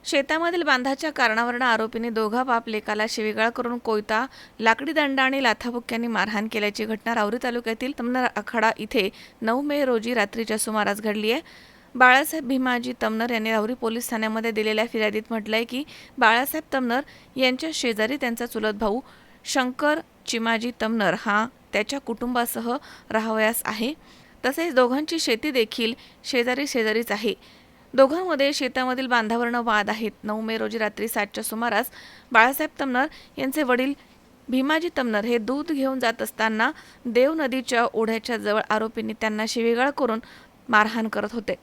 शेतामधील बांधाच्या कारणावरून आरोपीने दोघा बाप लेकाला शिवीगाळ करून कोयता, लाकडी दंडा आणि लाथाबुक्क्यांनी मारहाण केल्याची घटना राहुरी तालुक्यातील तमनर आखाडा इथे 9 मे रोजी रात्रीच्या सुमारास घडली आहे। बाळासाहेब भीमाजी तमनर यांनी राहुरी पोलीस ठाण्यामध्ये दिलेल्या फिर्यादीत म्हटलंय की बाळासाहेब तमनर यांच्या शेजारी त्यांचा चुलत भाऊ शंकर चिमाजी तमनर हा त्याच्या कुटुंबासह राहावयास आहे। तसेच दोघांची शेती देखील शेजारीच आहे। दोघांमध्ये शेतामधील बांधावरून वाद आहेत। 9 मे रोजी रात्री 7च्या सुमारास बाळासाहेब तमनर यांचे वडील भीमाजी तमनर हे दूध घेऊन जात असताना देव नदीच्या ओढ्याच्या जवळ आरोपींनी त्यांना शिवीगाळ करून मारहाण करत होते।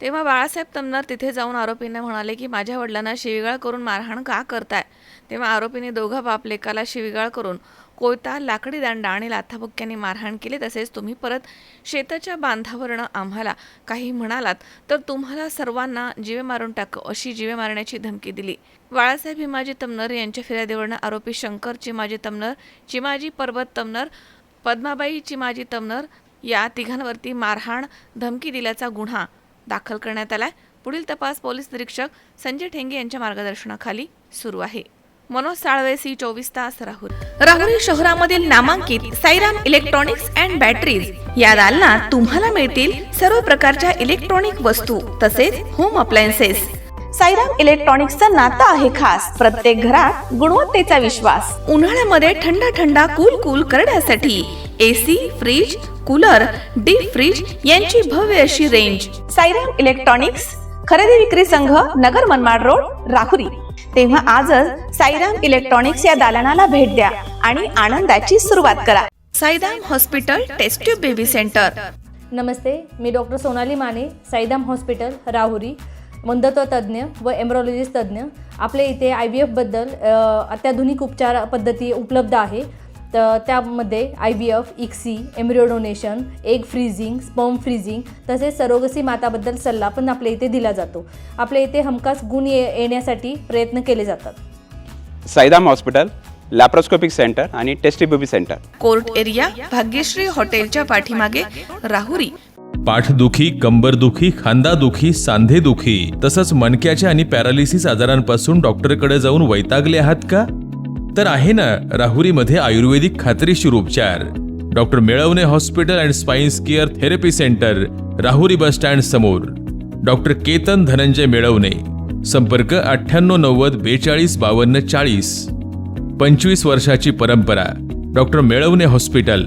तेव्हा बाळासाहेब तमनर तिथे जाऊन आरोपींना म्हणाले की माझ्या वडिलांना शिवीगाळ करून मारहाण का करताय। तेव्हा आरोपींनी दोघा बाप लेकाला शिवीगाळ करून कोयता, लाकडी दांडा आणि लाथाबुक्क्यांनी मारहाण केली। तसेच तुम्ही परत शेताच्या बांधावरून आम्हाला काही म्हणालात तर तुम्हाला सर्वांना जीवे मारून टाकू अशी जीवे मारण्याची धमकी दिली। बाळासाहेब भीमाजी तमनर यांच्या फिर्यादीवरून आरोपी शंकर चिमाजी तमनर, चिमाजी पर्वत तमनर, पद्माबाई चिमाजी तमनर या तिघांवरती मारहाण, धमकी दिल्याचा गुन्हा दाखल करण्यात आलाय। पुढील तपास पोलीस निरीक्षक संजय ठेंगे यांच्या मार्गदर्शनाखाली सुरू आहे। मनोज साळवे, C24 तास, राहुरी। राहुरी शहरामधील नामांकित साईराम इलेक्ट्रॉनिक्स अँड बॅटरीज या दालनात तुम्हाला मिळतील सर्व प्रकारच्या इलेक्ट्रॉनिक वस्तू तसेच होम अप्लायन्सेस। साईराम इलेक्ट्रॉनिक्सचं नातं आहे खास, प्रत्येक घरात गुणवत्तेचा विश्वास। उन्हाळ्यामध्ये थंड कूल करण्यासाठी AC, fridge, cooler, deep freeze यांची भव्य अशी रेंज। साईराम इलेक्ट्रॉनिक्स खरेदी विक्री संघ, नगर मनमाड रोड, राहुरी। तेव्हा आजच साईराम इलेक्ट्रॉनिक्स या दालनाला भेट द्या आणि आनंदाची सुरुवात करा। Sairam hospital test tube baby centre. नमस्ते, मी डॉक्टर सोनाली माने, साईराम हॉस्पिटल, राहुरी, वंध्यत्व तज्ज्ञ व एम्ब्रॉलॉजिस्ट तज्ज्ञ। आपल्या इथे IVF बद्दल अत्याधुनिक उपचार पद्धती उपलब्ध आहे। तर त्यामध्ये IVF, ICSI, embryo donation, egg freezing, sperm freezing तसेच सरोगसी माताबद्दल सल्ला पण आपल्या इथे दिला जातो। आपल्या इथे हमखास गुण येण्यासाठी प्रयत्न केले जातात। साईराम हॉस्पिटल, लॅप्रोस्कोपिक सेंटर आणि test baby centre, court area, Bhagyashree हॉटेलच्या पाठीमागे, राहुरी। पाठदुखी, कंबरदुखी, खांदादुखी, सांधेदुखी तसंच मणक्याच्या आणि पॅरालिसिस आजारांपासून डॉक्टरकडे जाऊन वैतागले आहात का? तर आहे ना राहुरीमध्ये आयुर्वेदिक खात्रीशीर उपचार। Doctor Melavane hospital and spines care therapy centre, Rahuri bus stand समोर। डॉक्टर केतन धनंजय मेळवणे, संपर्क 9890 42 52 40। 25 वर्षाची परंपरा, डॉक्टर मेळवणे हॉस्पिटल।